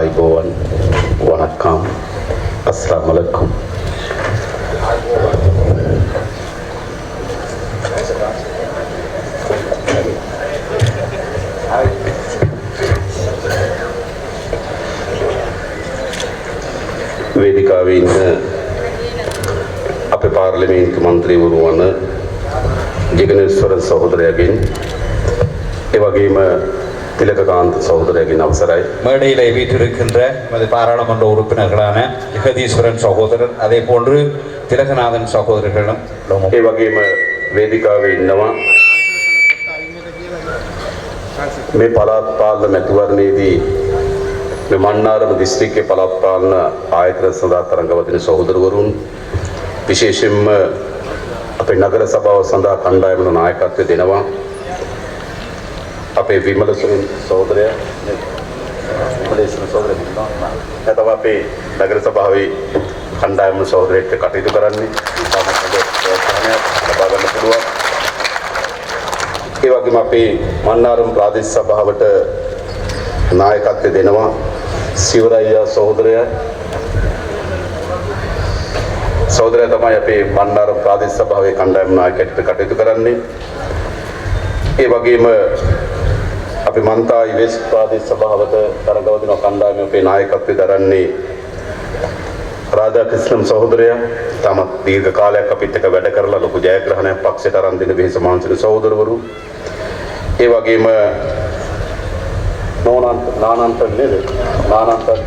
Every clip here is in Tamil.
ආයුබෝවන් වණක්කම් අස්ලාම් අලයිකුම් වේදිකාවේ ඉන්න අපේ පාර්ලිමේන්තු මන්ත්‍රීවරු වන ජිගනේශ්වර සහෝදරයාගෙන් ඒ වගේම திலககாந்த் சகோதரரின் அவசராய் மேடையில் வீற்றிருக்கின்ற நமது பாராளுமன்ற உறுப்பினர்களான ஜெகதீஸ்வரன் சகோதரர் அதே போன்று திலகநாதன் சகோதரர்களும் ඒ වගේම වේදිකාවේ ඉන්නවා මේ පළාත් පාලන මැතිවරණයේදී මේ මන්නාරම දිස්ත්‍රික්කයේ පළාත් පාලන ආයතන සඳහා තරඟවදින සහෝදරවරුන් විශේෂයෙන්ම අපේ නගර සභාව සඳහා කණ්ඩායමට නායකත්වය දෙනවා අපේ විමල සහෝදරයා එතකොට අපේ නගර සභාවේ කණ්ඩායම සහෝදරයෙක් කටයුතු කරන්නේ ලබා ගන්න පුළුවන් ඒ වගේම අපේ මන්නාරම් ප්‍රාදේශ සභාවට නායකත්වය දෙනවා සිවරයියා සහෝදරයා තමයි අපේ මන්නාරම් ප්‍රාදේශ සභාවේ කණ්ඩායම නායකයෙක් කටයුතු කරන්නේ ඒ වගේම අපි මන්තායි වෙස් ප්‍රාදේශ සභාවට තරඟවදින කණ්ඩායමේ අපේ නායකත්වය දරන්නේ රාධාක්‍රිෂ්ණන් සහෝදරයා තමත් දීර්ඝ කාලයක් අපිත් එක්ක වැඩ කරලා ලොකු ජයග්‍රහණයක් පක්ෂයට අරන් දෙන වෙහෙස මාංශන සහෝදරවරු ඒ වගේම නානන්ත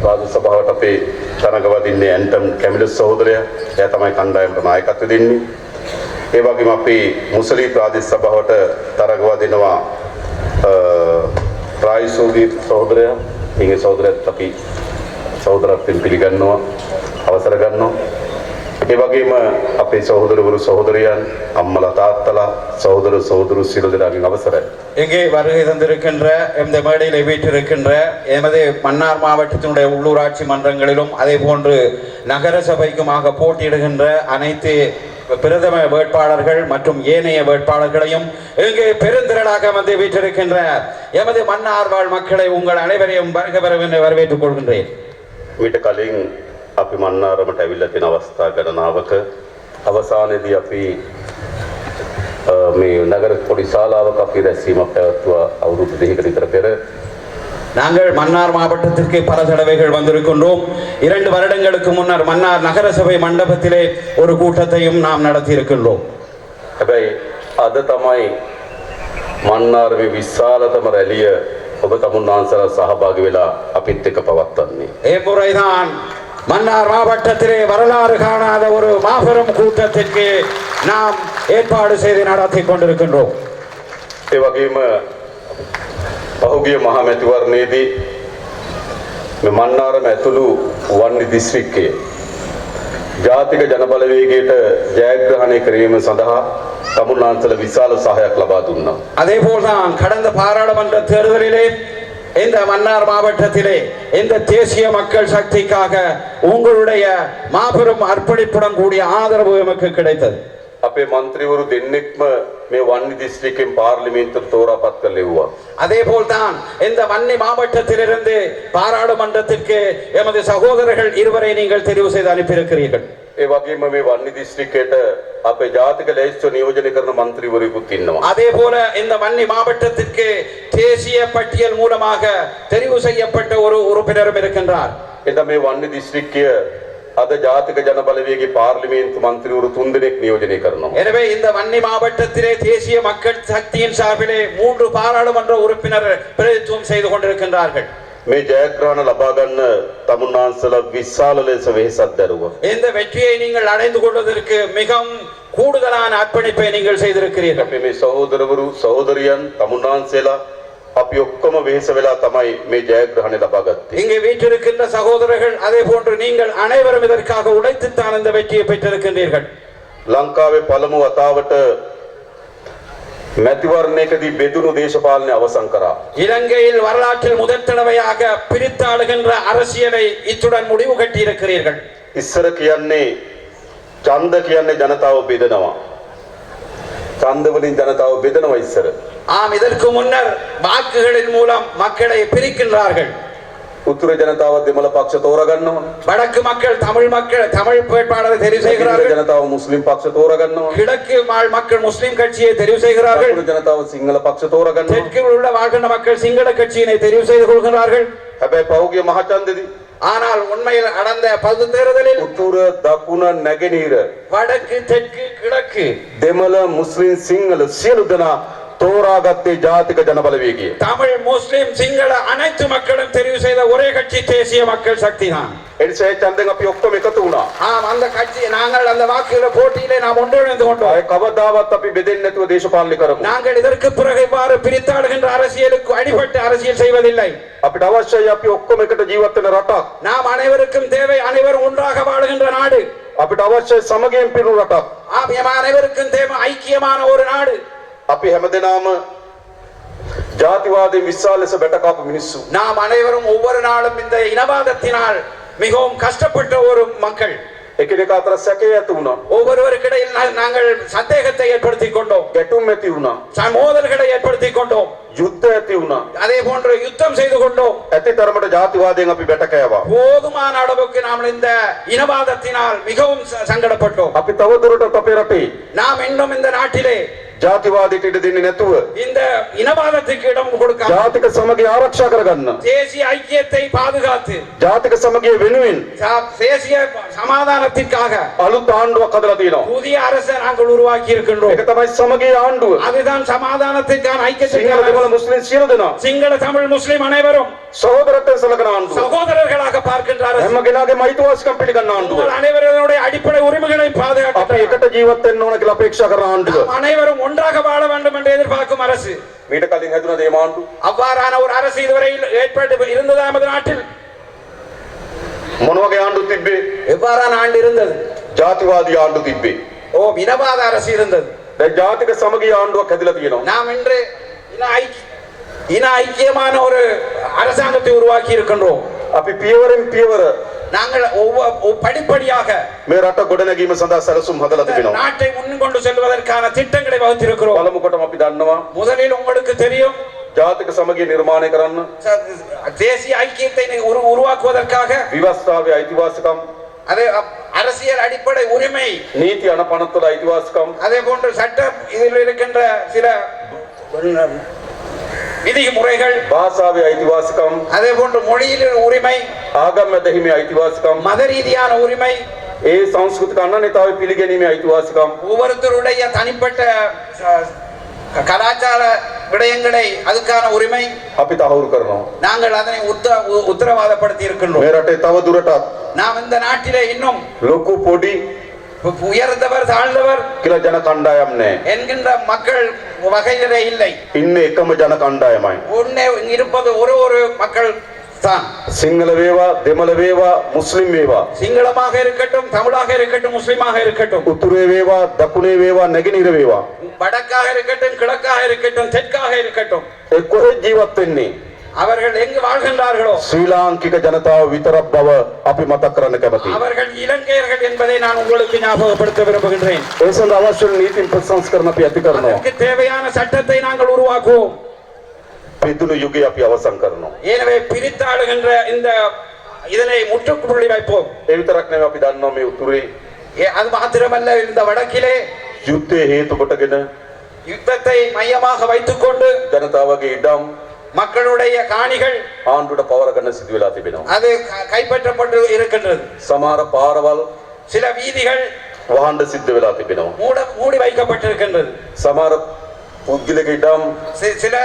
ප්‍රාදේශ සභාවට අපේ තරඟවදින්නේ ඇන්ටන් කැමිලස් සහෝදරයා එයා තමයි කණ්ඩායමට නායකත්වය දෙන්නේ ඒ වගේම අපේ මුසලී ප්‍රාදේශ සභාවට තරඟවදිනවා රායිසෝදී සහෝදරයා ඉංග්‍රීසි සහෝදරයාත් අපි සහෝදරත්වයෙන් පිළිගන්නවා අවසර ගන්නවා ඒ වගේම අපේ සහෝදරවරු සහෝදරියන් අම්මලා තාත්තලා சகோதர சிறு දෙනාගෙන් අවසරයි இங்கே வருகை தந்திருக்கின்ற இந்த மேடையில் வீற்றிருக்கின்ற எமது மன்னார் மாவட்டத்தினுடைய உள்ளூராட்சி மன்றங்களிலும் அதே போன்று நகர சபைக்குமாக போட்டியிடுகின்ற அனைத்து பிரதம வேட்பாளர்கள் மற்றும் ஏனைய வேட்பாளர்களையும் இங்கே பெருந்திரளாக வந்து வீற்றிருக்கின்ற எமது மன்னார் வாழ் மக்களை உங்கள் அனைவரையும் வருக வரவென்று வரவேற்றுக் கொள்கின்றேன் ඊට කලින් අපි මන්නාරමට ඇවිල්ලා තියෙන අවස්ථා ගණනාවක අවසානයේදී අපි මේ නගර පොඩි ශාලාවක අපි රැස්වීමක් පැවැත්වුවා අවුරුදු 2කට විතර පෙර நாங்கள் மன்னார் மாவட்டத்திற்கு பல தடவைகள் வந்திருக்கின்றோம் 2 வருடங்களுக்கு முன்னர் மன்னார் நகரசபை மண்டபத்திலே ஒரு கூட்டத்தையும் நாம் நடத்தி இருக்கின்றோம் හැබැයි අද තමයි මන්නාරමේ විශාලතම රැළිය ඔබ තමුන්නාන්සලා සහභාගී වෙලා අපිත් එක්ක පවත්වන්නේ முறைதான் மன்னார் மாவட்டத்திலே வரலாறு காணாத ஒரு மாபெரும் கூட்டத்திற்கு நாம் ஏற்பாடு செய்து நடத்தி கொண்டிருக்கின்றோம் ඒ වගේම පහුගිය මහා මැතිවරණයේදී මේ මන්නාරම ඇතුළු වන්නි දිස්ත්‍රික්කයේ ජාතික ජනබලවේගයට ජයග්‍රහණය කිරීම සඳහා තමුන්නාන්සල විශාල සහායක් ලබා දුන්නා. அதேபோல்தான் கடந்த பாராளுமன்ற தேர்தலிலே இந்த மன்னார் மாவட்டத்திலே இந்த தேசிய மக்கள் சக்திக்காக உங்களுடைய மாபெரும் அர்ப்பணிப்புடன் கூடிய ஆதரவு எமக்கு கிடைத்தது. අපේ മന്ത്രിවරු දෙන්නෙක්ම මේ වන්නි දිස්ත්‍රික්කෙන් පාර්ලිමේන්තුවට තෝරාපත් කරලෙව්වා. அதேபோல்தான் இந்த வன்னி மாவட்டத்திலிருந்து பாராளுமன்றத்திற்கு எமது சகோதரர்கள் இருவரை நீங்கள் தெரிவு செய்து அனுப்பியிருக்கிறீர்கள். ඒ වගේම මේ වන්නි දිස්ත්‍රික්කයට අපේ ජාතික ලැයිස්තුව නියෝජනය කරන മന്ത്രിවරුකුත් ඉන්නවා. அதேபோல இந்த வன்னி மாவட்டத்திற்கு தேசிய பட்டியல் மூலமாக தெரிவு செய்யப்பட்ட ஒரு உறுப்பினரும் இருக்கின்றார். එතන මේ වන්නි දිස්ත්‍රික්කය අද ජාතික ජනබලවේගයේ පාර්ලිමේන්තු මන්ත්‍රීවරු 3 දෙනෙක් නියෝජනය කරනවා. எனவே இந்த வன்னி மாவட்டத்திலே தேசிய மக்கள் சக்தியின் சார்பிலே 3 பாராளுமன்ற உறுப்பினர் பிரதித்துவம் செய்து கொண்டிருக்கின்றார்கள். මේ ජයග්‍රහණ ලබා ගන්න තමුන්නාන්සලා විශාල ලෙස වෙහෙසක් දැරුවා. இந்த வெற்றியை நீங்கள் அடைந்து கொள்வதற்கு மிகவும் கூடுதலான அர்ப்பணிப்பை நீங்கள் செய்திருக்கிறீர்கள். අපි මේ සහෝදරවරු සහෝදරියන් තමුන්නාන්සලා අපි ඔක්කොම වෙහෙස වෙලා තමයි මේ ජයග්‍රහණය ලබා ගත්තේ. இங்கே வீற்றிருக்கின்ற சகோதரர்கள் அதே போன்று நீங்கள் அனைவரும் இதற்காக உழைத்துத்தான் இந்த வெற்றியை பெற்றிருக்கின்றீர்கள். ලංකාවේ පළමු වතාවට මැතිවරණයකදී බෙදුණු දේශපාලනය අවසන් කරා. இலங்கையில் வரலாற்றில் முதல் தடவையாக பிரித்தாளுகின்ற அரசியலை இத்துடன் முடிவு கட்டியிருக்கிறீர்கள். ඉස්සර කියන්නේ ඡන්ද කියන්නේ ජනතාව බෙදනවා. ඡන්ද වලින් ජනතාව බෙදනවා ඉස්සර. ஆம், இதற்கு முன்னர் வாக்குகளின் மூலம் மக்களை பிரிக்கின்றார்கள். උතුරේ ජනතාව දෙමළ පක්ෂ තෝරගන්නවා. வடக்கு மக்கள் தமிழ் வேட்பாளரை தெரிவு දකුණු செய்கிறார்கள். ජනතාව මුස්ලිම් පක්ෂ තෝරගන්නවා. கிழக்கு வாழ் மக்கள் முஸ்லிம் கட்சியை தெரிவு செய்கிறார்கள். දකුණු ජනතාව සිංහල පක්ෂ තෝරගන්නවා. தெற்கில் உள்ள வாழ்கின்ற மக்கள் சிங்கள கட்சியினை தெரிவு செய்து கொள்கிறார்கள். හැබැයි පහුගිය මහචන්දෙදී ஆனால் உண்மையில் நடந்த பொது தேர்தலில் උතුර දකුණ නැගෙනහිර வடக்கு தெற்கு கிழக்கு දෙමළ මුස්ලිම් සිංහල සියලු දෙනා තෝරාගත්තේ ජාතික ජනබලවේගය. தமிழ் முஸ்லிம் சிங்கள அனைத்து மக்களும் தெரிவு செய்த ஒரே கட்சி தேசிய மக்கள் சக்தி தான். එනිසා ඒ ඡන්දෙන් අපි ඔක්කොම එකතු වුණා. ஆம், அந்த கட்சி நாங்கள் அந்த வாக்குல போட்டியிலே நாம் ஒன்றிணைந்து கொண்டோம். ආයේ කවදාවත් අපි බෙදෙන්නේ නැතුව දේශපාලනය කරමු. நாங்கள் இதற்கு பிறகு இவ்வாறு பிரித்தாளுகின்ற அரசியலுக்கு அடிபட்டு அரசியல் செய்வதில்லை. අපිට අවශ්‍යයි අපි ඔක්කොම එකට ජීවත් වෙන රටක්. நாம் அனைவருக்கும் தேவை அனைவரும் ஒன்றாக வாழுகின்ற நாடு. අපිට අවශ්‍යයි සමගියෙන් පිරුණු රටක්. ஆம், அனைவருக்கும் தேவை ஐக்கியமான ஒரு நாடு. අපි හැමදෙනාම ජාතිවාදයෙන් විශ්වාස ලෙස බැටකාපු මිනිස්සු. நாம் அனைவரும் ஒவ்வொரு நாளும் இந்த இனவாதத்தினால் மிகவும் கஷ்டப்பட்ட ஒரு மக்கள். එකිනෙක අතර සැකේ ඇති වුණා. ஒவ்வொருவருக்கிடையில் நாங்கள் சந்தேகத்தை ஏற்படுத்திக் கொண்டோம். ගැටුම් ඇති වුණා. மோதல்களை ஏற்படுத்திக் கொண்டோம். යුද්ධ ඇති වුණා. அதே போன்று யுத்தம் செய்து கொண்டோம். ඇති තරමට ජාතිවාදයෙන් අපි බැටකෑවා. போதுமான அளவுக்கு நாம் இந்த இனவாதத்தினால் மிகவும் சங்கடப்பட்டோம். අපි තවදුරටත් අපේ රටේ நாம் இன்னும் இந்த நாட்டிலே ජාතිවාදයට ඉඩ දෙන්නේ නැතුව இந்த இனவாதத்துக்கு இடம் கொடுக்காம ජාතික සමගිය ආරක්ෂා කරගන්න. தேசிய ஐக்கியத்தை பாதுகாத்து ජාතික සමගිය වෙනුවෙන් தேசிய சமாதானத்திற்காக අලුත් ආණ්ඩුවක් හදලා තියෙනවා. புதிய அரசை நாங்கள் உருவாக்கி இருக்கின்றோம். ඒක තමයි සමගිය ආණ්ඩුව. அதுதான் சமாதானத்திற்கான සිංහල ஐக்கியத்திற்கான දෙමළ මුස්ලිම් සියලු දෙනා சிங்கள தமிழ் முஸ்லிம் அனைவரும் සහෝදරත්වයෙන් සලකන ආණ්ඩුව. சகோதரர்களாக பார்க்கின்ற அரசு. හැම කෙනාගේම අයිතිවාසිකම් පිළිගන්න ආණ්ඩුව. உங்கள் அனைவருடைய அடிப்படை உரிமைகளை අපි பாதுகாக்க එකට ජීවත් වෙන්න ඕන කියලා අපේක්ෂා කරන ආණ්ඩුව. அனைவரும் ஒன்றாக வாழ வேண்டும் என்று எதிர்பார்க்கும் அரசு. මීට කලින් හැදුන දේ ආණ්ඩුව அவ்வாறான ஒரு அரசு இதுவரையில் ஏற்பட்டு இருந்ததா நமது நாட்டில்? මොන වගේ ආණ්ඩුවක් තිබ්බේ? எவ்வாறான ஆண்டு இருந்தது? ජාතිවාදී ආණ්ඩුව තිබ්බේ. ஓ, இனவாத அரசு இருந்தது. දැන් ජාතික සමගිය ආණ්ඩුවක් හැදිලා තියෙනවා. நாம் இன்று இன ஐக்கியமான ஒரு அரசாங்கத்தை உருவாக்கி இருக்கின்றோம். අපි පියවරෙන් පියවර நாங்கள் படிப்படியாக මේ රට ගොඩනැගීම සඳහා සැලසුම් හදලා තිබෙනවා. நாட்டை முன்கொண்டு செல்வதற்கான திட்டங்களை வகுத்திருக்கிறோம். පළමුකොටම අපි දන්නවා முதலில் உங்களுக்கு தெரியும், ජාතික සමගිය නිර්මාණය කරන්න தேசிய ஐக்கியத்தை உருவாக்குவதற்காக විවස්ථාවේ අයිතිවාසිකම්, அது அரசியல் அடிப்படை உரிமை, නීති අනපනත්වල අයිතිවාසිකම්, அதே போன்று சட்டம் இதில் இருக்கின்ற சில விதிமுறைகள், භාෂාවේ අයිතිවාසිකම්, அதே போன்று மொழியில் உரிமை, ආගම් ඇදහිීමේ අයිතිවාසිකම්, மத ரீதியான உரிமை, ඒ සංස්කෘතික අනන්‍යතාවය පිළිගැනීමේ අයිතිවාසිකම්, ஒவ்வொருத்தருடைய தனிப்பட்ட கலாச்சார விடயங்களை அதுக்கான உரிமை අපි තහවුරු කරනවා. நாங்கள் அதனை உத்தரவாதப்படுத்தி இருக்கின்றோம். මේ රටේ තව දුරටත් நாம் இந்த நாட்டிலே இன்னும் ලොකු පොඩි உயர்ந்தவர் தாழ்ந்தவர் කියලා ජන කණ්ඩායම් නැහැ. என்கின்ற மக்கள் வகையிலே இல்லை. ඉන්නේ එකම ජන කණ්ඩායමයි. உன்னை இருப்பது ஒரு மக்கள் தான். සිංහල වේවා, දෙමළ වේවා, මුස්ලිම් වේවා, சிங்களமாக இருக்கட்டும், தமிழாக இருக்கட்டும், முஸ்லிமாக இருக்கட்டும், උතුරේ වේවා, දකුණේ වේවා, නැගෙනහිර වේවා, வடக்காக இருக்கட்டும், கிழக்காக இருக்கட்டும், தெற்காக இருக்கட்டும், ඒ කොහෙ ජීවත් වෙන්නේ அவர்கள் எங்கு வாழ்கின்றார்களோ ශ්‍රී ලාංකික ජනතාව විතරක් බව අපි මතක් කරන්න කැමතියි. அவர்கள் இலங்கையர்கள் என்பதை நான் உங்களுக்கு ஞாபகப்படுத்த விரும்புகின்றேன். ඒ සඳහා අවශ්‍ය නීති ප්‍රසංස්කරණ අපි ඇති කරනවා. அதற்கு தேவையான சட்டத்தை நாங்கள் உருவாக்குவோம். පිදුණු යුගය අපි අවසන් කරනවා. எனவே பிரித்தாளுகின்ற இந்த இதனை முற்றுப்புள்ளி வைப்போம். ඒ විතරක් නෙවෙයි අපි දන්නවා මේ උතුරේ அது மாத்திரமல்ல, இந்த வடக்கிலே යුද්ධය හේතු කොටගෙන யுத்தத்தை மையமாக வைத்துக்கொண்டு ජනතාවගේ ඉඩම් மக்களுடைய காணிகள் ආණ්ඩුවට පවර ගන්න සිදු වෙලා තිබෙනවා. அது கைப்பற்றப்பட்டு இருக்கின்றது. සමහර පාරවල් சில வீதிகள் වහන්න සිද්ධ වෙලා තිබෙනවා. மூடி வைக்கப்பட்டிருக்கின்றது. සමහර පුද්ගලික ඉඩම් சில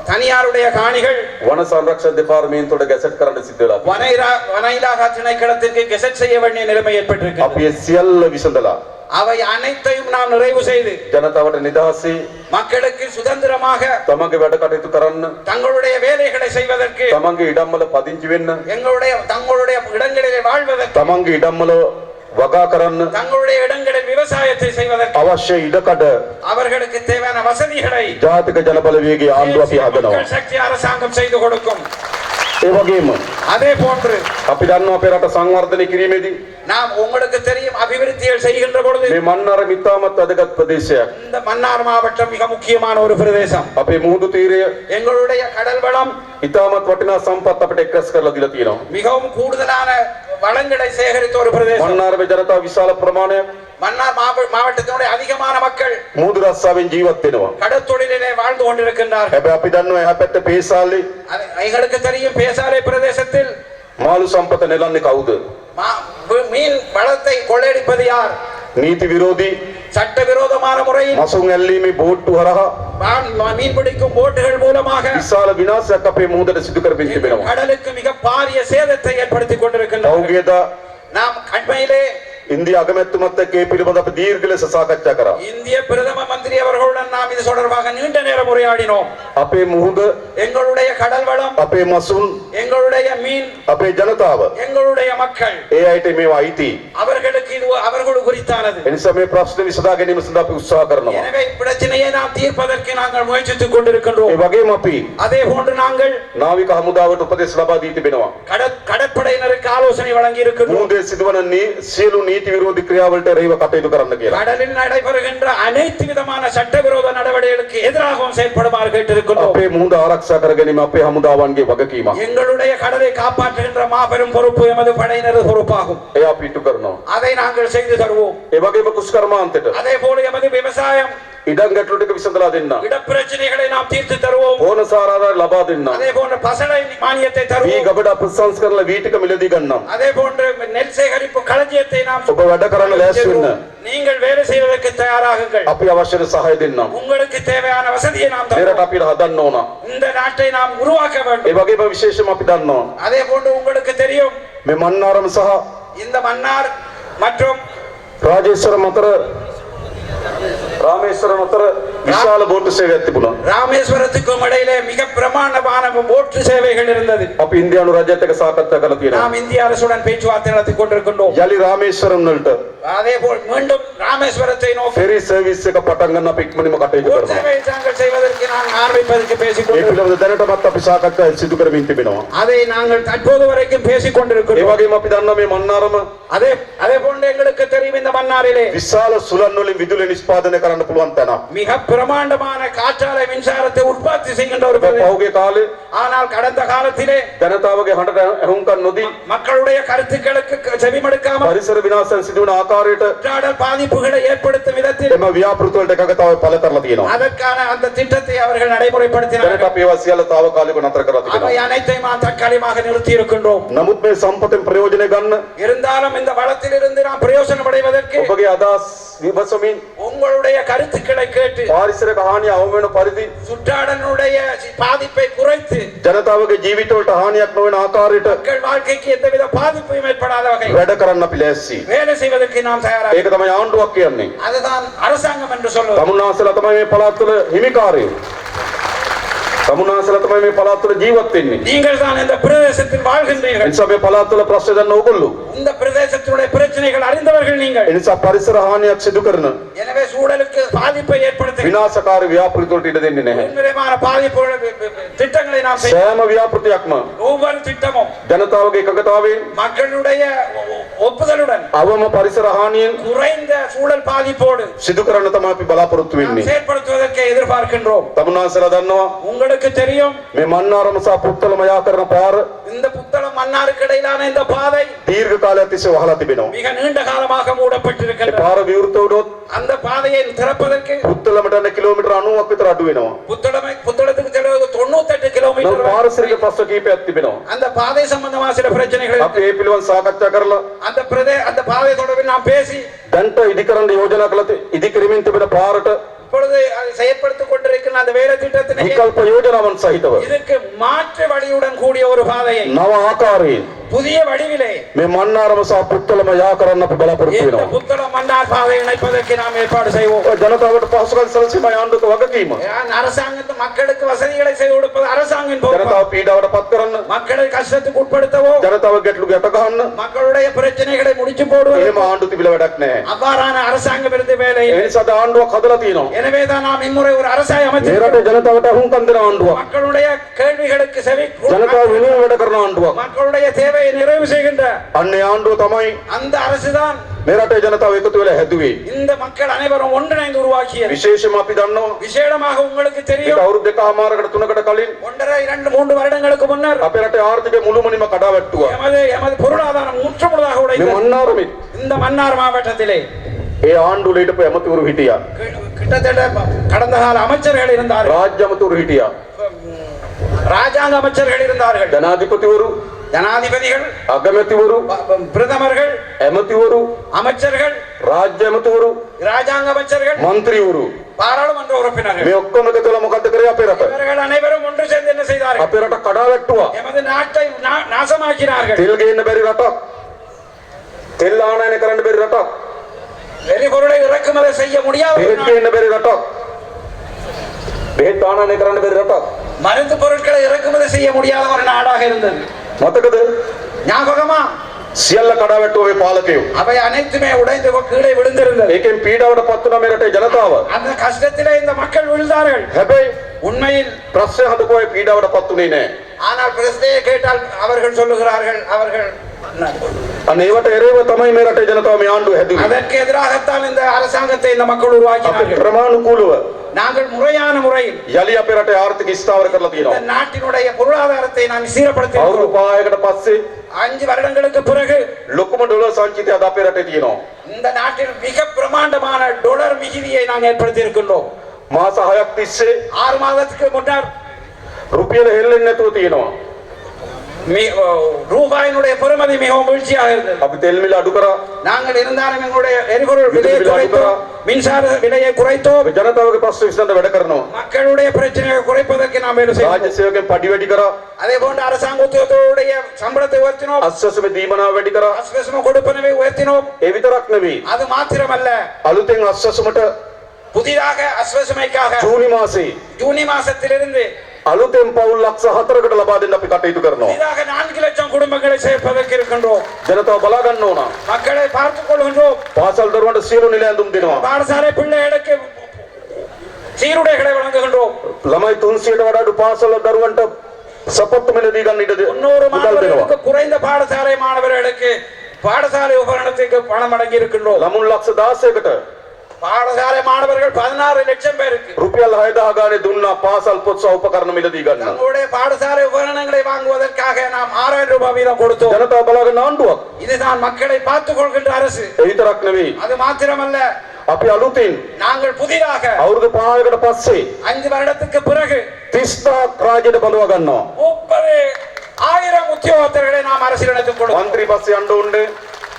தனியாருடைய காணிகள் වන සංරක්ෂණ දෙපාර්තමේන්තුවට ගැසට් කරන්න සිද්ධ වෙලා තිබෙනවා. வன இலாகா திணைக்களத்திற்கு கெசட் செய்ய வேண்டிய நிலைமை ஏற்பட்டிருக்கிறது. අපි ඒ සියල්ල විසඳලා அவை அனைத்தையும் நாம் நிறைவு செய்து ජනතාවට නිදහසේ மக்களுக்கு சுதந்திரமாக තමන්ගේ වැඩ කටයුතු කරන්න, தங்களுடைய வேலைகளை செய்வதற்கு, තමන්ගේ ඉඩම් වල පදිංචි වෙන්න, தங்களுடைய இடங்களிலே வாழ்வதற்கு, තමන්ගේ ඉඩම් වල වගා කරන්න தங்களுடைய இடங்களில் விவசாயத்தை செய்வதற்கு අවශ්‍ය ඉඩකඩ அவர்களுக்கு தேவையான வசதிகளை ජාතික ජනබලවේගයේ ආණ්ඩුව අපි හදනවා. மக்கள் சக்தி அரசாங்கம் செய்து கொடுக்கும். ඒ වගේම அதே போன்று අපි දන්නවා අපේ රට සංවර්ධනය කිරීමේදී நாம் உங்களுக்கு தெரியும் அபிவிருத்திகள் செய்கின்ற பொழுது මේ මන්නාරම ඉතාමත් වැදගත් ප්‍රදේශයක්. இந்த மன்னார் மாவட்டம் மிக முக்கியமான ஒரு பிரதேசம். අපේ මුහුදු තීරය எங்களுடைய கடல் வளம் ඉතාමත් වටිනා සම්පත් අපිට එක්රැස් කරලා දීලා තියෙනවා. மிகவும் கூடுதலான வளங்களை சேகரித்த ஒரு பிரதேசம். මන්නාරමේ ජනතාව විශාල ප්‍රමාණයක් மன்னார் மாவட்டத்தினுடைய அதிகமான மக்கள் මුහුදු රස්සාවෙන් ජීවත් වෙනවා. கடற்தொழிலிலே வாழ்ந்து கொண்டிருக்கின்றார்கள். හැබැයි අපි දන්නවා එහා පැත්තේ පේසාල්ලේ எங்களுக்கு தெரியும் பேசாலை பிரதேசத்தில் මාළු සම්පත නෙලන්නේ කවුද? மீன் வளத்தை கொள்ளையடிப்பது யார்? නීති විරෝධී சட்டவிரோதமான முறையில் මසුන් ඇල්ලීමේ බෝට්ටු හරහා மீன் பிடிக்கும் போட்டுகள் மூலமாக විශාල විනාශයක් අපේ මුහුදට සිදු කරමින් තිබෙනවා. கடலுக்கு மிக பாரிய சேதத்தை ஏற்படுத்திக் கொண்டிருக்கின்றனர். පෞගේදා நாம் அண்மையிலே ඉන්දියා අගමැතිතුමත් එක්ක ඒ පිළිබඳව අපි දීර්ඝ ලෙස සාකච්ඡා කරා. இந்திய பிரதம மந்திரி அவர்களுடன் நாம் இது தொடர்பாக நீண்ட நேரம் உரையாடினோம். අපේ මුහුද எங்களுடைய கடல் வளம், අපේ මසුන් எங்களுடைய மீன், අපේ ජනතාව எங்களுடைய மக்கள், ඒ අයට මේවා අයිති. அவர்களுக்கு இது அவர்களுக்கு குறித்தானது. එනිසා මේ ප්‍රශ්න විසඳා ගැනීම සඳහා අපි උත්සාහ කරනවා. எனவே பிரச்சனையை நாம் தீர்ப்பதற்கு நாங்கள் முயற்சித்துக் கொண்டிருக்கின்றோம். ඒ වගේම අපි அதே போன்று நாங்கள் නාවික හමුදාවට උපදෙස් ලබා දී තිබෙනවා. கடற்படையினருக்கு ஆலோசனை வழங்கி இருக்கின்றோம். මුහුදේ සිදුවන සියලු නීති විරෝධී ක්‍රියාවලට එරෙහිව කටයුතු කරන්න කියලා. கடலில் நடைபெறுகின்ற அனைத்து விதமான சட்டவிரோத நடவடிக்கைகளுக்கு எதிராகவும் செயல்படுமாறு கேட்டிருக்கின்றோம். අපේ මුහුද ආරක්ෂා කර ගැනීම අපේ හමුදාවන්ගේ වගකීමක්. எங்களுடைய கடலை காப்பாற்றுகின்ற மாபெரும் பொறுப்பு எமது படையினரது பொறுப்பாகும். ඒ අපි ඉටු කරනවා. அதை நாங்கள் செய்து தருவோம். ඒ වගේම කුෂ්කර්මාන්තයට அதே போல எமது விவசாயம் ඉඩම් ගැටලු ටික විසඳලා දෙන්න. இடப்பிரச்சனைகளை நாம் தீர்த்து தருவோம். ඕන සාරාධාර ලබා දෙන්න. அதே போன்ற பசலை மானியத்தை මේ தருவோம். ගබඩ ප්‍රසංස් කරලා වී ටික මිලදී ගන්නම්. அதே போன்று நெல் சேகரிப்பு களஞ்சியத்தை நாம் ඔබ වැඩ කරන්න ලෑස්ති වෙන්න. நீங்கள் வேலை செய்வதற்கு தயாராகுங்கள். අපි අවශ්‍ය සහාය දෙන්නම්. உங்களுக்கு தேவையான வசதியை நாம் මේ රට தருவோம். අපිට හදන්න ඕන. இந்த நாட்டை நாம் உருவாக்க ඒ வேண்டும். වගේම විශේෂම අපි දන්නවා அதே போன்று உங்களுக்கு தெரியும் මේ මන්නාරම සහ இந்த மன்னார் மற்றும் රාජේශ්වරම් අතර ராமேஸ்வரம் අතර විශාල බෝට්ටු සේවයක් තිබුණා. ராமேஸ்வரத்துக்கும் இடையிலே மிக பிரமாண்டமான போட்டு சேவைகள் இருந்தது. අපි ඉන්දියානු රජයත් එක්ක සාකච්ඡා කරලා තියෙනවා. நாம் இந்திய அரசுடன் பேச்சுவார்த்தை நடத்தி கொண்டிருக்கின்றோம். යලි ராமேஸ்வரம் වලට அதே போல் மீண்டும் ராமேஸ்வரத்தை நோக்கி ෆෙරි සර්විස් එක පටන් ගන්න අපි ඉක්මනින්ම කටයුතු போட் කරනවා. சேவையை தாங்கள் செய்வதற்கு நான் ஆரம்பிப்பதற்கு பேசிக் ඒ கொண்டிருக்கிறோம். පිළිබඳව දැනටමත් අපි සාකච්ඡා සිදු කරමින් තිබෙනවා. அதை நாங்கள் தற்போது வரைக்கும் பேசிக் ඒ கொண்டிருக்கிறோம். වගේම අපි දන්නවා මේ මන්නාරම அதே போன்று எங்களுக்கு தெரியும் இந்த மன்னாரிலே විශාල සුළං වලින් විදුලි නිෂ්පාදනය කරන්න පුළුවන් තැනක්. மிக பிரமாண்டமான காற்றாலை மின்சாரத்தை உற்பத்தி செய்கின்ற ஒரு பிரதேசம். පහුගිය කාලේ ஆனால் கடந்த காலத்திலே ජනතාවගේ හඬට ඇහුම්කන් නොදී மக்களுடைய கருத்துக்களுக்கு செவிமடுக்காமல் පරිසර විනාශයන් සිදුවන ආකාරයට சுற்றாடல் பாதிப்புகளை ஏற்படுத்தும் விதத்தில் එම ව්‍යාපෘති වලට එකගතාව පළ කරලා තියෙනවා. அதற்கான அந்த திட்டத்தை அவர்கள் நடைமுறைப்படுத்தினார்கள். දැනට අපි ඒවා සියල්ල తాවකාලිකව නතර කරලා அவை තිබෙනවා. அனைத்தையும் நாம் தற்காலிகமாக நிறுத்தி இருக்கின்றோம். නමුත් මේ සම්පතෙන් ප්‍රයෝජනය ගන්න இருந்தாலும் இந்த வளத்திலிருந்து நாம் பிரயோஜனம் அடைவதற்கு ඔබගේ අදහස් විමසමින් உங்களுடைய கருத்துக்களை கேட்டு පාරිසරික හානිය අවම වෙන පරිදි சுற்றாடலுடைய பாதிப்பை குறைத்து ජනතාවගේ ජීවිතවලට හානියක් නොවන ආකාරයට மக்கள் வாழ்க்கைக்கு எந்தவித பாதிப்பும் ஏற்படாத வகையில் වැඩ කරන්න අපි ලෑස්ති. வேலை செய்வதற்கு நாம் தயாராக. ඒක තමයි ආණ්ඩුවක් කියන්නේ. அதுதான் அரசாங்கம் என்று சொல்லுவது. තමුන්නාසලා තමයි මේ පළාත් වල හිමිකාරයෝ. තමුන්නාසලා තමයි මේ පළාත් වල ජීවත් වෙන්නේ. நீங்கள் தான் இந்த பிரதேசத்தில் வாழ்கின்றீர்கள். එනිසා මේ පළාත් වල ප්‍රශ්න දන්න ඕගොල්ලෝ. இந்த பிரதேசத்தினுடைய பிரச்சனைகள் அறிந்தவர்கள் நீங்கள். එනිසා පරිසර හානියක් සිදු කරන எனவே சூழலுக்கு பாதிப்பை ஏற்படுத்துகின்ற විනාශකාරී ව්‍යාපෘති වලට ඉඩ දෙන්නේ නැහැ. விதமான பாதிப்புகள் திட்டங்களை நாம் செய்ய. සෑම ව්‍යාපෘතියක්ම ஒவ்வொரு திட்டமும் ජනතාවගේ එකගතාවයෙන් மக்களுடைய ஒப்புதலுடன் අවම පරිසර හානියෙන් குறைந்த சூழல் பாதிப்போடு සිදු කරන්න තමයි අපි බලාපොරොත්තු நாம் වෙන්නේ. செயற்படுத்துவதற்கு எதிர்பார்க்கின்றோம். තමුන්නාසලා දන්නවා உங்களுக்கு தெரியும் මේ මන්නාරම සහ පුත්තලම යා කරන පාර இந்த புத்தளம் மன்னாருக்கு இடையிலான இந்த பாதை දීර්ඝ කාලයක් තිස්සේ වහලා තිබෙනවා. மிக நீண்ட காலமாக ඒ மூடப்பட்டிருக்கின்றது. පාර විවෘත වුණොත් அந்த பாதையை திறப்பதற்கு පුත්තලමට යන කිලෝමීටර් 90ක් විතර අඩු වෙනවා. புத்தளத்துக்கு செல்வது 98 නම් கிலோமீட்டர். පාරිසරික ප්‍රශ්න කීපයක් තිබෙනවා. அந்த பாதை சம்பந்தமான சில பிரச்சனைகள் අපි ඒ පිළිබඳව සාකච්ඡා කරලා அந்த பாதை தொடர்பில் நாம் பேசி දැන්ට ඉදිකරන්න යෝජනා කළ ඉදිකිරීමෙන් තිබෙන පාරට இப்பொழுது அதை செயற்படுத்திக் கொண்டிருக்கிற அந்த வேலை திட்டத்தினை විකල්ප යෝජනාවන් සහිතව இதற்கு மாற்று வழியுடன் கூடிய ஒரு பாதையை නව ආකාරයෙන් புதிய வடிவிலே මේ මන්නාරම සහ පුත්තලම යා කරන්න අපි බලාපොරොත්තු இந்த වෙනවා. புத்தளம் மன்னார் பாதை இணைப்பதற்கு நாம் ஏற்பாடு செய்வோம். ඔය ජනතාවට පහසුකම් සැලසීම ආණ්ඩුවක වගකීම. அரசாங்கத்து மக்களுக்கு வசதிகளை செய்து கொடுப்பது அரசாங்கம் பொறுப்பு. ජනතාව පීඩාවට පත් කරන්න, மக்களை கஷ்டத்துக்கு உட்படுத்தவோ ජනතාව ගැටලු ගැට ගන්න மக்களுடைய பிரச்சனைகளை முடிச்சு போடுவது එහෙම ආණ්ඩු තිබිලා වැඩක් නැහැ. அவ்வாறான அரசாங்கம் இருந்து வேலை ඒ නිසා ද ආණ්ඩුවක් හදලා තියෙනවා. எனவே தான் நாம் இம்முறை ஒரு அரசாங்கம் මේ அமைத்து රටේ ජනතාවට අහුම්කම් දෙන ආණ්ඩුවක්. மக்களுடைய கேள்விகளுக்கு செவி ජනතාව වෙනුවෙන් වැඩ කරන ආණ්ඩුවක්. மக்களுடைய தேவையை நிறைவு செய்கின்ற අන්නේ ආණ්ඩුව තමයි அந்த அரசுதான் මේ රටේ ජනතාව එකතු වෙලා හැදුවේ. இந்த மக்கள் அனைவரும் ஒன்றிணைந்து உருவாக்கியது. විශේෂයෙන්ම අපි දන්නවා விசேடமாக உங்களுக்கு මේක தெரியும், අවුරුදු දෙකමාරකට 3කට කලින් 1.5-2-3 வருடங்களுக்கு முன்னர் අපේ රටේ ආර්ථිකය මුළුමනින්ම කඩාවැට්ටුවා. எமது பொருளாதாரம் முற்றுமுழுதாக මේ உடைந்தது. මන්නාරමේ இந்த மன்னார் மாவட்டத்திலே ඒ ආණ්ඩුවල හිටපු ඇමතිවරු හිටියා. கிட்டத்தட்ட கடந்த கால அமைச்சர்கள் இருந்தார்கள், රාජ්‍ය ඇමතිවරු හිටියා. ராஜாங்க அமைச்சர்கள் இருந்தார்கள், ජනාධිපතිවරු, ஜனாதிபதிகள், අගමැතිවරු, பிரதமர்கள், ඇමතිවරු, அமைச்சர்கள், රාජ්‍ය ඇමතිවරු, ராஜாங்க அமைச்சர்கள், മന്ത്രിවරු பாராளுமன்ற உறுப்பினர்கள் මේ ඔක්කොම එකතු වෙලා මොකද්ද කරේ අපේ රට? இவர்கள் அனைவரும் ஒன்று சேர்ந்து என்ன செய்தார்கள்? අපේ රට කඩාවැට්ටුවා. எமது நாட்டை நாசமாக்கினார்கள். තෙල් ගේන්න බැරි රටක්. තෙල් ආනයනය කරන්න බැරි රටක්. எரிபொருளை இறக்குமதி செய்ய முடியாத ஒரு බෙහෙත් நாடு. ගේන්න බැරි රටක්. බෙහෙත් ආනයනය කරන්න බැරි රටක්. மருந்து பொருட்களை இறக்குமதி செய்ய முடியாத ஒரு நாடாக இருந்தது. මතකද? ஞாபகமா? සියල්ල කඩාවැට්ටුවා මේ පාලකයෝ. அவை அனைத்துமே உடைந்து கீழே விழுந்திருந்தது. ඒකෙන් පීඩාවට පත් වුණා මේ රටේ ජනතාව. அந்த கஷ்டத்திலே இந்த மக்கள் விழுந்தார்கள். හැබැයි உண்மையில் ප්‍රශ්න හදපු අය පීඩාවට පත් වුණේ නැහැ. ஆனால் பிரச்சனையை கேட்டால் அவர்கள் சொல்லுகிறார்கள், அவர்கள் අන්න ඒවට එරෙහිව තමයි මේ රටේ ජනතාව මේ ආණ්ඩුව හැදුවේ. அதற்கு எதிராகத்தான் இந்த அரசாங்கத்தை இந்த மக்கள் අපි உருவாக்கினார்கள். ක්‍රමානුකූලව நாங்கள் முறையான முறையில் යලි අපේ රටේ ආර්ථික ස්ථාවර කරලා இந்த තියෙනවා. நாட்டினுடைய பொருளாதாரத்தை நாம் சீரப்படுத்தி අවුරුදු 5කට පස්සේ 5 வருடங்களுக்கு பிறகு ලොකුම ඩොලර් සංචිතය අද අපේ රටේ තියෙනවා. இந்த நாட்டில் மிக பிரமாண்டமான டாலர் மிகுதியை நாம் ஏற்படுத்தி இருக்கின்றோம். මාස 6ක් තිස්සේ 6 மாதத்துக்கு முன்னர் රුපියල හෙල්ලෙන්නේ නැතුව තියෙනවා. ரூபாயினுடைய பெறுமதி மிகவும் வீழ்ச்சியாக இருந்தது. අපි තෙල් මිල අඩු කරා. நாங்கள் இருந்தாலும் எங்களுடைய எரிபொருள் விலையை குறைத்தோம், மின்சார விலையை குறைத்தோம், අපි ජනතාවගේ ප්‍රශ්න විසඳන්න වැඩ කරනවා. மக்களுடைய பிரச்சனையை குறைப்பதற்கு நாம் வேலை செய்தோம். රාජ්‍ය සේවකයන් පඩි වැඩි කරා. அதே போன்று அரசாங்க உத்தியோகத்தருடைய சம்பளத்தை உயர்த்தினோம், අස්වැසුමේ දීමනාව වැඩි කරා. அஸ்வசம கொடுப்பனவை உயர்த்தினோம். ඒ විතරක් නෙවෙයි. அது மாத்திரமல்ல, අලුතෙන් අස්වැසුමට புதிதாக அஸ்வசமைக்காக ජූනි මාසේ ஜூனி மாசத்திலிருந்து අලුතෙන් පවුල් ලක්ෂ 4කට ලබා දෙන්න අපි කටයුතු කරනවා. புதிதாக 4 லட்சம் குடும்பங்களை சேர்ப்பதற்கு இருக்கின்றோம். ජනතාව බලා ගන්න ඕන. மக்களை பார்த்துக் கொள்கின்றோம். පාසල් දරුවන්ට සියලු නිල ඇඳුම් දෙනවා. பாடசாலை பிள்ளைகளுக்கு சீருடைகளை வழங்குகின்றோம். ළමයි 300ට වඩා අඩු පාසල් දරුවන්ට සපත්තු මිලදී ගන්න ඉඩ 300 මුදල් மாணவர்களுக்கு දෙනවා. குறைந்த பாடசாலை மாணவர்களுக்கு பாடசாலை உபகரணத்துக்கு பணம் வழங்கி இருக்கின்றோம். ළමුන් ලක්ෂ 16කට பாடசாலை மாணவர்கள் 16 லட்சம் பேருக்கு රුපියල් 6000 ගානේ දුන්නා පාසල් පොත් සහ උපකරණ මිලදී ගන්න. தங்களுடைய பாடசாலை உபகரணங்களை வாங்குவதற்காக நாம் 6000 ரூபாய் வீதம் கொடுத்தோம். ජනතාව බලා ගන්න ආණ්ඩුවක්. இதுதான் மக்களை பார்த்துக் கொள்கின்ற அரசு. ඒ විතරක් නෙවෙයි. அது மாத்திரமல்ல, අපි අලුතින් நாங்கள் புதிதாக අවුරුදු 5කට පස්සේ 5 வருடத்துக்கு பிறகு 30000 රාජ්‍යයට බඳවා ගන්නවා. 30,000 உத்தியோகத்தர்களை நாம் அரசியல் இணைத்துக் கொள்வோம். മന്ത്രി පස්සේ යන්න ඕනේ.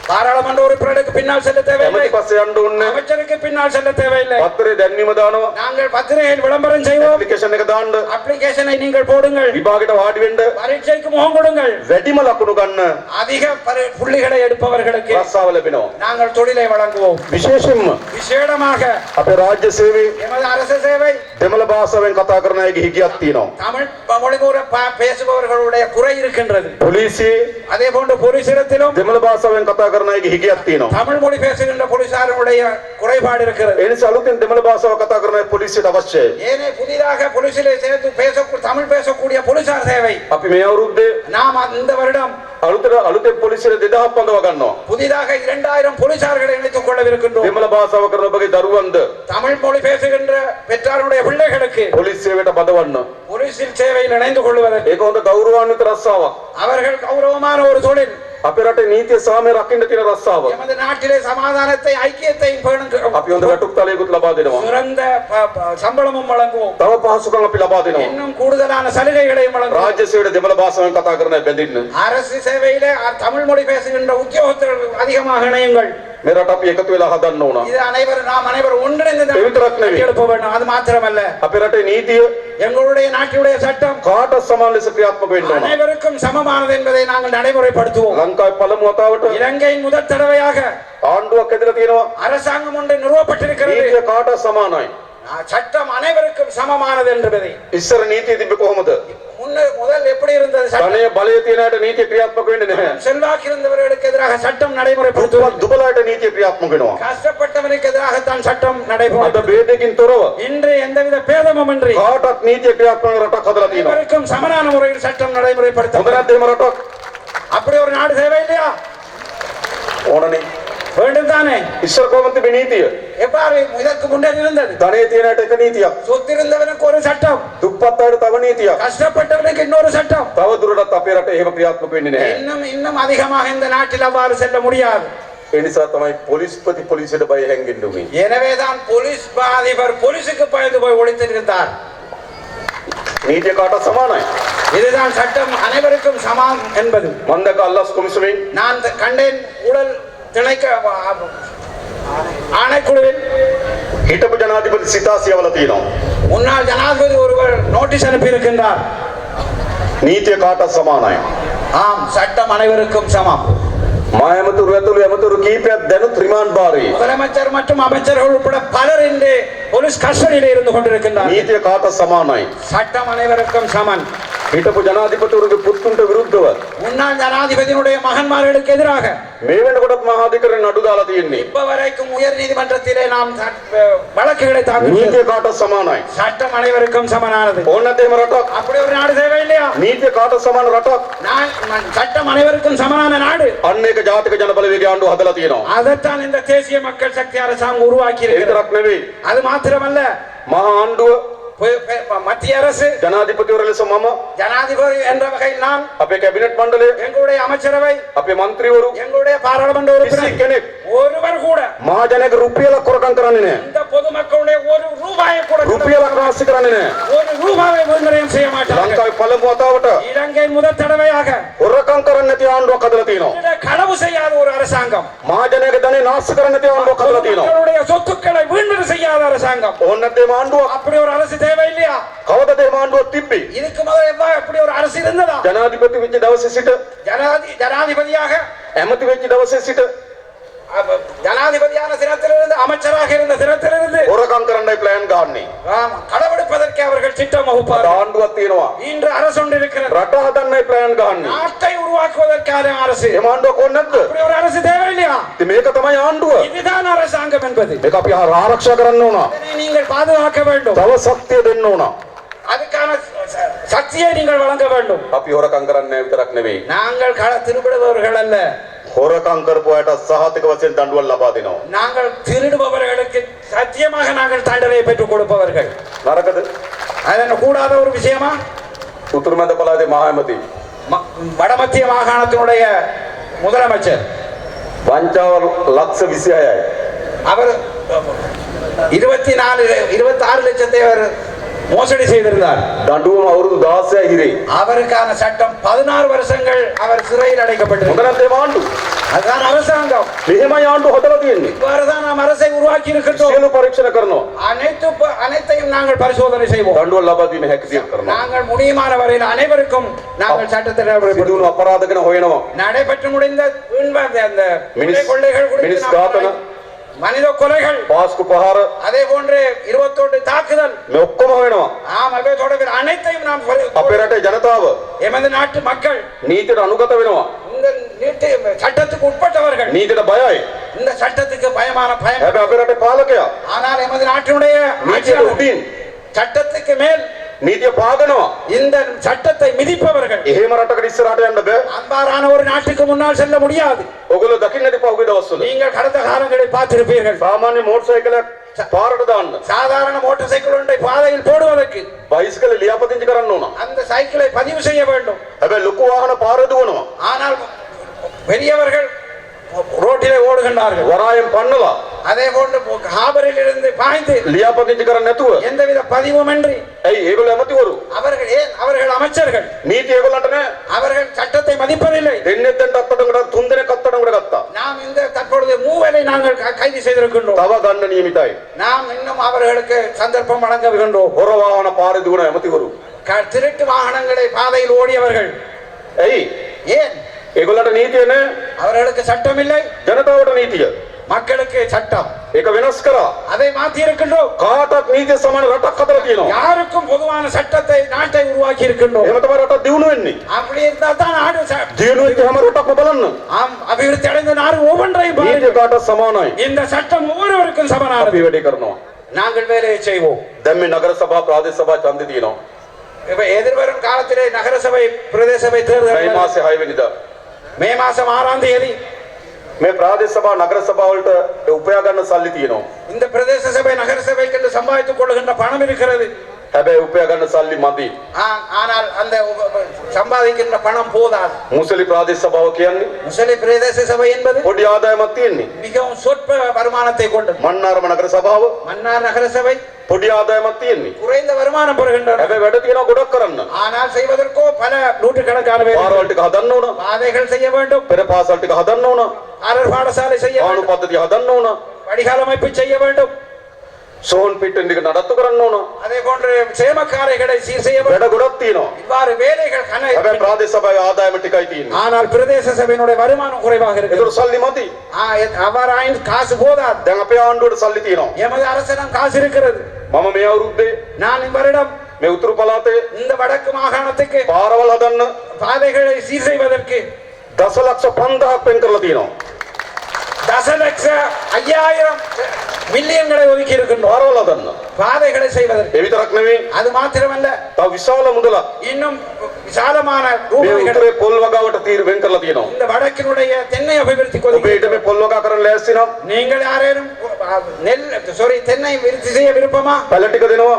பாராளுமன்ற உறுப்பினருக்கு பின்னால் செல்ல தேவையில்லை, ඇමති පස්සේ යන්න ඕනේ. அமைச்சருக்கு பின்னால் செல்ல தேவையில்லை. පත්තරේ දැන්වීම දානවා. நாங்கள் பத்திரிகையில் விளம்பரம் செய்வோம், ඇප්ලිකේෂන් එක දාන්න. அப்ளிகேஷனை நீங்கள் போடுங்கள், විභාගයට වාඩි වෙන්න. பரீட்சைக்கு முகம் கொடுங்கள். වැඩිම ලකුණු ගන්න அதிக புள்ளிகளை எடுப்பவர்களுக்கு රස්සාව ලැබෙනවා. நாங்கள் தொழிலை வழங்குவோம். විශේෂයෙන්ම விசேடமாக අපේ රාජ්‍ය සේවයේ எமது அரசு சேவை දෙමළ භාෂාවෙන් කතා කරන අයගේ හිගියක් තියෙනවා. தமிழ் மொழி கூற பேசுபவர்களுடைய குறை இருக்கின்றது. පොලිසියේ அதே போன்று போலீசிடத்திலும் දෙමළ භාෂාවෙන් කතා කරන අයගේ හිගියක් තියෙනවා. தமிழ் மொழி பேசுகின்ற போலீசாருடைய குறைபாடு இருக்கிறது. ඒ නිසා අලුතෙන් දෙමළ භාෂාව කතා කරන අය පොලිසියට අවශ්‍යයි. ஏனே புதிதாக போலீசிலே சேர்த்து தமிழ் பேசக்கூடிய போலீசார் தேவை. අපි මේ අවුරුද්දේ நாம் இந்த வருடம் අලුතෙන් පොලිසියට 2000ක් පඳව ගන්නවා. புதிதாக 2000 போலீசார்களை இணைத்துக் கொள்ளவிருக்கின்றோம். දෙමළ භාෂාව කරන ඔබගේ දරුවන්ද தமிழ் மொழி பேசுகின்ற பெற்றாருடைய பிள்ளைகளுக்கு පොලිස් සේවයට බඳවන්න. போலீசில் சேவையில் இணைந்து கொள்வதற்கு ඒක හොඳ ගෞරවාන්විත රස්සාවක්. அவர்கள் கௌரவமான ஒரு தொழில். අපේ රටේ නීතිය සාමය රකින්න තියෙන රස්සාව. எமது நாட்டிலே சமாதானத்தை ஐக்கியத்தையும் අපි හොඳ වැටුප් තලයකුත් ලබා දෙනවා. சிறந்த சம்பளமும் வழங்குவோம். තව පහසුකම් අපි ලබා දෙනවා. இன்னும் கூடுதலான சலுகைகளையும் வழங்குவோம். රාජ්‍ය සේවයට දෙමළ භාෂාවෙන් කතා කරන අය බැඳින්න. அரசு சேவையிலே தமிழ் மொழி பேசுகின்ற உத்தியோகத்தர்கள் அதிகமாக இணையுங்கள். මේ රට අපි එකතු වෙලා හදන්න ඕන. இது அனைவரும் நாம் அனைவரும் ஒன்றிணைந்து ඒ විතරක් නෙවෙයි. எழுப்ப வேண்டும். அது மாத்திரமல்ல, අපේ රටේ නීතිය எங்களுடைய நாட்டுடைய சட்டம் කාටත් සමාන ලෙස ක්‍රියාත්මක වෙන්න ඕන. அனைவருக்கும் சமமானது என்பதை நாங்கள் நடைமுறைப்படுத்துவோம். ලංකාවේ පළමු වතාවට இலங்கையின் முதல் தடவையாக ආණ්ඩුවක් ඇදලා තියෙනවා. அரசாங்கம் ஒன்று நிறுவப்பட்டிருக்கிறது. නීතිය කාටත් සමානයි. சட்டம் அனைவருக்கும் சமமானது என்பதை ඉස්සර නීතිය තිබ්බේ කොහොමද? முதல் எப்படி இருந்தது? சட்டம் ධනය බලය තියෙන අයට නීතිය ක්‍රියාත්මක වෙන්නේ නැහැ. செல்வாக்கு இருந்தவர்களுக்கு எதிராக சட்டம் நடைமுறைப்படுத்துவது, දුබලයට නීතිය ක්‍රියාත්මක වෙනවා. கஷ்டப்பட்டவனுக்கு எதிராக தான் சட்டம் අද நடைமுறைப்படுத்தும். ભેදකින් තොරව இன்று எந்தவித பேதமும் இன்றி කාටත් නීතිය ක්‍රියාත්මක වෙන රටක් හදලා තියෙනවා. அனைவருக்கும் சமமான முறையில் சட்டம் හොඳ நடைமுறைப்படுத்தும். නැද්ද එහෙම රටක්? அப்படி ஒரு நாடு தேவை இல்லையா? ඕනනේ. வேண்டும் தானே? ඉස්සර කොහොමද තිබෙ නීතිය? எவ்வாறு இதற்கு முன்னர் இருந்தது? ධනය තියෙන අයට එක නීතියක්. சொத்திருந்தவனுக்கு ஒரு சட்டம், දුප්පත් අයට තව නීතියක්. கஷ்டப்பட்டவனுக்கு இன்னொரு சட்டம். තව දුරටත් අපේ රටේ එහෙම ක්‍රියාත්මක වෙන්නේ නැහැ. இன்னும் அதிகமாக இந்த நாட்டில் அவ்வாறு செல்ல முடியாது. ඒ නිසා තමයි පොලිස්පති පොලිසියට බය හැංගෙන්න උනේ. எனவேதான் போலீஸ் அதிபர் போலீஸுக்கு பயந்து போய் ஒளித்திருந்தார். නීතිය කාටත් සමානයි. இதுதான் சட்டம் அனைவருக்கும் சமம் என்பது. මන්දක අල්ලස් කොමිසමෙන් நான் கண்டேன் ஊழல் திணைக்க ஆணைக்குழுவில் හිටපු ජනාධිපති සිතාසියවල තියෙනවා. முன்னாள் ஜனாதிபதி ஒருவர் நோட்டீஸ் அனுப்பியிருக்கின்றார். නීතිය කාටත් සමානයි. ஆம், சட்டம் அனைவருக்கும் சமம். මා ඇමතුරු ඇතුළු ඇමතුරු කීපයක් දැනුත් රිමාන්ඩ් භාරයේ. முதலமைச்சர் மற்றும் அமைச்சர்கள் உட்பட பலர் இன்று போலீஸ் கஸ்டடியில் இருந்து கொண்டிருக்கின்றார். නීතිය කාටත් සමානයි. சட்டம் அனைவருக்கும் சமன். හිටපු ජනාධිපතිවරුගේ පුතුන්ට විරුද්ධව முன்னாள் ஜனாதிபதியினுடைய மகன்மார்களுக்கு எதிராக මේ වෙනකොටත් මහා අධිකරණය නඩු දාලා තියෙන්නේ. இப்ப வரைக்கும் உயர் நீதிமன்றத்திலே நாம் வழக்குகளை தாக்கல் නීතිය செய்தோம். කාටත් සමානයි. சட்டம் அனைவருக்கும் சமனானது. ඕන නැද්ද එහෙම රටක්? அப்படி ஒரு நாடு தேவை இல்லையா? නීතිය කාටත් සමාන රටක්. சட்டம் அனைவருக்கும் சமனான நாடு. අන්න ඒක ජාතික ජනබලවේගය ආණ්ඩුව හදලා තියෙනවා. அதைத்தான் இந்த தேசிய மக்கள் சக்தி அரசாங்கம் உருவாக்கி ඒ இருக்கிறது. විතරක් නෙවෙයි. அது மாத்திரமல்ல, මහා ආණ්ඩුව மத்திய அரசு, ජනාධිපතිවරු ලෙස මම ஜனாதிபதி என்ற வகையில் நான், අපේ කැබිනට් මණ්ඩලය எங்களுடைய அமைச்சரவை, අපේ මන්ත්‍රීවරු எங்களுடைய பாராளுமன்ற කිසි உறுப்பினர் කෙනෙක් ஒருவர் கூட මහජනක රුපියලක් කොරකම් කරන්නේ නැහැ. இந்த பொதுமக்களுடைய ஒரு ரூபாயை கூட රුපියලක් රාශි කරන්නේ නැහැ. ஒரு ரூபாவை விநியோகம் செய்ய மாட்டார்கள். ලංකාවේ පළමු වතාවට இலங்கை முதல் தடவையாக හොරකම් කරන්නේ නැති ආණ්ඩුවක් හදලා තියෙනවා. களவு செய்யாத ஒரு அரசாங்கம், මහජනක ධනෙ නාස්ති කරන්නේ නැති ආණ්ඩුවක් හදලා තියෙනවා. மக்களுடைய சொத்துக்களை வீண்வெளி செய்யாத அரசாங்கம். ඕන නැද්ද මේ ආණ්ඩුවක්? அப்படி ஒரு அரசு தேவை இல்லையா? කවදද මේ ආණ්ඩුවක් තිබ්බේ? இதுக்கு முதல்ல எவ்வாறு அப்படி ஒரு அரசு இருந்ததா? ජනාධිපති වෙච්ච දවසේ සිට ஜனாதிபதியாக ඇමති වෙච්ච දවසේ සිට ஜனாதிபதியான தினத்திலிருந்து, அமைச்சராக இருந்த தினத்திலிருந்து හොරකම් කරන්නයි ප්ලෑන් ගහන්නේ. களவெடுப்பதற்கு அவர்கள் திட்டம் අද வகுப்பார்கள். ආණ්ඩුවක් තියෙනවා. இன்று அரசு ஒன்று இருக்கிறது. රට හදන්නයි ප්ලෑන් ගහන්නේ. நாட்டை உருவாக்குவதற்கான அரசு. මේ ආණ්ඩුවක් ඕන නැද්ද? அப்படி ஒரு அரசு தேவை இல்லையா? ඉතින් මේක තමයි ආණ්ඩුව. இதுதான் அரசாங்கம் என்பது. මේක අපි ආරක්ෂා කරන්න ඕන. இதனை நீங்கள் பாதுகாக்க வேண்டும். තව ශක්තිය දෙන්න ඕන. அதுக்கான சக்தியை நீங்கள் வழங்க வேண்டும். අපි හොරකම් කරන්නේ විතරක් නෙවෙයි. நாங்கள் திருடுபவர்கள் அல்ல. හොරකම් කරපු අයට සහතික වශයෙන් දඬුවම් ලබා දෙනවා. நாங்கள் திருடுபவர்களுக்கு சத்தியமாக நாங்கள் தண்டனை பெற்றுக் கொடுப்பவர்கள். නරකද? அதென்ன கூடாத ஒரு விஷயமா? උතුරු මැද පළාතේ මහ ඇමති வடமத்திய மாகாணத்தினுடைய முதலமைச்சர் වංචාව ලක්ෂ 26යි. அவர் 26 லட்சத்தை அவர் மோசடி செய்திருந்தார். දඬුවම අවුරුදු 16යි හිරේ. அவருக்கான சட்டம் 16 வருஷங்கள் அவர் சிறையில் அடைக்கப்பட்டிருக்கிறார். මොකද මේ ආණ්ඩුව? அதுதான் அரசாங்கம். මෙහෙමයි ආණ්ඩුව හදලා තියෙන්නේ. இவ்வாறுதான் நாம் அரசை உருவாக்கி இருக்கிறோம். සියලු පරීක්ෂණ කරනවා. அனைத்தையும் நாங்கள் பரிசோதனை செய்வோம். දඬුවම් ලබා දීමේ හැකියාවක් කරනවා. நாங்கள் முடியுமான வரையில் அனைவருக்கும் நாங்கள் சட்டத்தை සිදුවුණු අපරාධ ගැන හොයනවා. நடைபெற்று முடிந்த அந்த மினிஸ் கொள்ளைகள் මිනිස් குறித்து ඝාතන, மனித கொலைகள், පාස්කු පහර அதே போன்று 21 தாக்குதல், මේ ඔක්කොම හොයනවා. ஆம், அவை தொடர்பில் அனைத்தையும் நாம் අපේ රටේ ජනතාව எமது நாட்டு மக்கள் නීතියට අනුගත වෙනවා. இந்த சட்டத்துக்கு உட்பட்டவர்கள். නීතියට බයයි. இந்த சட்டத்துக்கு பயம். හැබැයි අපේ රටේ පාලකයා ஆனால் எமது நாட்டினுடைய නීතියට උඩින් சட்டத்துக்கு மேல் නීතිය පාගනවා. இந்த சட்டத்தை மிதிப்பவர்கள். එහෙම රටකට ඉස්සරහට යන්න බෑ. அவ்வாறான ஒரு நாட்டுக்கு முன்னால் செல்ல முடியாது. ඔයගොල්ලෝ දකින්න ඉපා උගේ දවස්වල. நீங்கள் கடந்த காலங்களில் பார்த்திருப்பீர்கள். සාමාන්‍ය මෝටර් සයිකලයක් පාරට දාන්න சாதாரண மோட்டார் சைக்கிள் ஒன்றை பாதையில் போடுவதற்கு බයිසිකල ලියාපදිංචි කරන්න ඕන. அந்த சைக்கிளை பதிவு செய்ய வேண்டும். හැබැයි ලොකු වාහන පාර දුවනවා. ஆனால் பெரியவர்கள் ரோட்டிலே ஓடுகின்றார்கள். වරායෙන් පන්නලා அதே போன்று ஹாபரில் இருந்து பாய்ந்து ලියාපදිංචි කරන්නේ නැතුව. எந்தவித பதிவுமின்றி ඇයි ඒගොල්ලෝ ඇමතිවරු? அவர்கள் அமைச்சர்கள். නීතිය ඒගොල්ලන්ට නැහැ. அவர்கள் சட்டத்தை மதிப்பதில்லை. දෙන්නෙක් දැන් අත්තටකට 3 දෙනෙක් අත්තටකට ගත්තා. நாம் இந்த தற்பொழுது மூவரை நாங்கள் கைது செய்திருக்கின்றோம். තව ගන්න නියමිතයි. நாம் இன்னும் அவர்களுக்கு சந்தர்ப்பம் வழங்குகின்றோம். හොර වාහන පාරේ දුවන ඇමතිවරු. திருட்டு வாகனங்களை பாதையில் ஓடியவர்கள். ඇයි? ஏன்? ඒගොල්ලන්ට නීතිය නැහැ. அவர்களுக்கு சட்டம் இல்லை. ජනතාවට නීතිය. மக்களுக்கு சட்டம். ඒක වෙනස් කරා. அதை மாற்றி இருக்கின்றோம். කාටත් නීතිය සමාන රටක් හදලා තියෙනවා. யாருக்கும் பொதுவான சட்டத்தை நாட்டை உருவாக்கி இருக்கின்றோம். එහෙම තමයි රටක් දියුණු වෙන්නේ. அப்படி இருந்தா தான் நாடு දියුණු වෙච්ච හැම රටක්ම බලන්න. ஆம், அபிவிருத்தி அடைந்த நாடு ஒவ்வொன்றையும் නීතිය பாருங்கள். කාටත් සමානයි. இந்த சட்டம் ஒவ்வொருவருக்கும் சமனானது. අපි වැඩේ කරනවා. நாங்கள் வேலையை செய்வோம். දැන් මේ නගර සභා ප්‍රාදේශ සභා ඡන්දේ තියෙනවා. இப்ப எதிர்வரும் காலத்திலே நகரசபை பிரதேச சபை මේ தேர்தல் මාසේ 6 වෙනිදා மே மாசம் 6ஆம் தேதி මේ ප්‍රාදේශ සභා නගර සභා වලට උපයා ගන්න සල්ලි තියෙනවා. இந்த பிரதேச சபை நகர சபைக்கு என்று சம்பாதித்துக் கொள்கின்ற பணம் இருக்கிறது. හැබැයි උපයා ගන්න සල්ලි මදි. ஆனால் அந்த சம்பாதிக்கின்ற பணம் போதாது. මුසලි ප්‍රාදේශ සභාව කියන්නේ முசலி பிரதேச சபை என்பது පොඩි ආදායමක් තියෙන්නේ. மிகவும் சொற்ப வருமானத்தை கொண்டது. මන්නාරම නගර සභාව மன்னார் நகர சபை පොඩි ආදායමක් තියෙන්නේ. குறைந்த வருமானம் பெறுகின்றன. හැබැයි වැඩ තියෙනවා ගොඩක් කරන්න. ஆனால் செய்வதற்கோ பல நூற்றுக்கணக்கான පාරවල් ටික හදන්න ඕන. பாதைகள் செய்ய வேண்டும். පෙර පාසල් ටික හදන්න ඕන. ஆரர் பாடசாலை செய்ய ආණු வேண்டும். පද්ධතිය හදන්න ඕන. வடிகால் அமைப்பு செய்ய வேண்டும். සෝන් පිටෙන් ටික නඩත්තු කරන්න ඕන. அதே போன்று சேமக்காரைகளை சீர் செய்ய வேண்டும். වැඩ ගොඩක් තියෙනවා. இவ்வாறு வேலைகள் கன හැබැයි ප්‍රාදේශ සභාවේ ආදායම ටිකයි තියෙන්නේ. ஆனால் பிரதேச சபையினுடைய வருமானம் குறைவாக ඒතර இருக்கிறது. සල්ලි මදි. அவ்வாறாயின் காசு போதாது. දැන් අපේ ආණ්ඩුවට සල්ලි තියෙනවා. எமது அரசிடம் காசு இருக்கிறது. මම මේ අවුරුද්දේ நான் இவ்வரிடம் මේ උතුරු පළාතේ இந்த வடக்கு மாகாணத்துக்கு පාරවල් හදන්න பாதைகளை சீர் செய்வதற்கு දසලක්ෂ 5000ක් වෙන් කරලා තියෙනවා. தசலட்ச 5000 மில்லியன்களை ஒதுக்கி இருக்கின்றோம் පාරවල් හදන්න. பாதைகளை செய்வதற்கு. ඒ විතරක් නෙවෙයි. அது மாத்திரமல்ல, තව විශාල මුදලක් இன்னும் விசாலமான මේ ரூபாய்களை උතුරේ පොල් වගාවට තීර වෙන් කරලා තියෙනවා. இந்த வடக்கினுடைய தென்னை அபிவிருத்தி ඔබ ඊට මේ පොල් වගා කරන්න ලෑස්ති නම් நீங்கள் யாரேனும் தென்னை விருத்தி செய்ய விருப்பமா? පැල ටික දෙනවා.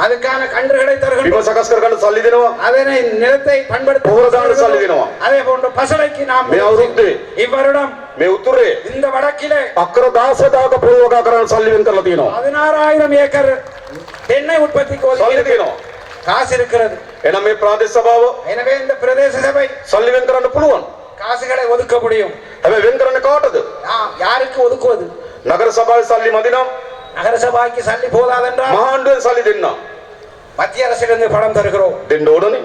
அதுக்கான கன்றுகளை බිම தருகின்றோம். සකස් කරගන්න සල්ලි දෙනවා. அதனை நிலத்தை பண்படுத்த පොහොර දාන්න සල්ලි දෙනවා. அதே போன்று பசலைக்கு நாம் මේ අවුරුද්දේ இவ்வருடம் මේ උතුරේ இந்த வடக்கிலே අක්කර 16000ක පොල් වගා කරන්න සල්ලි වෙන් කරලා තියෙනවා. 16000 ஏக்கர் தென்னை உற்பத்திக்கு සල්ලි ஒதுக்கி දෙනවා. காசு இருக்கிறது. එහෙනම් මේ ප්‍රාදේශ සභාව எனவே இந்த பிரதேச சபை සල්ලි වෙන් කරන්න පුළුවන්. காசுகளை ஒதுக்க முடியும். හැබැයි වෙන් කරන්නේ කාටද? யாருக்கு ஒதுக்குவது? නගර සභාවේ සල්ලි මදි නම් நகர சபைக்கு சல்லி போதாதென்றால் මහා ආණ්ඩුවෙන් සල්ලි දෙන්න. மத்திய அரசிலிருந்து பணம் தருகிறோம். දෙන්න ඕනනේ.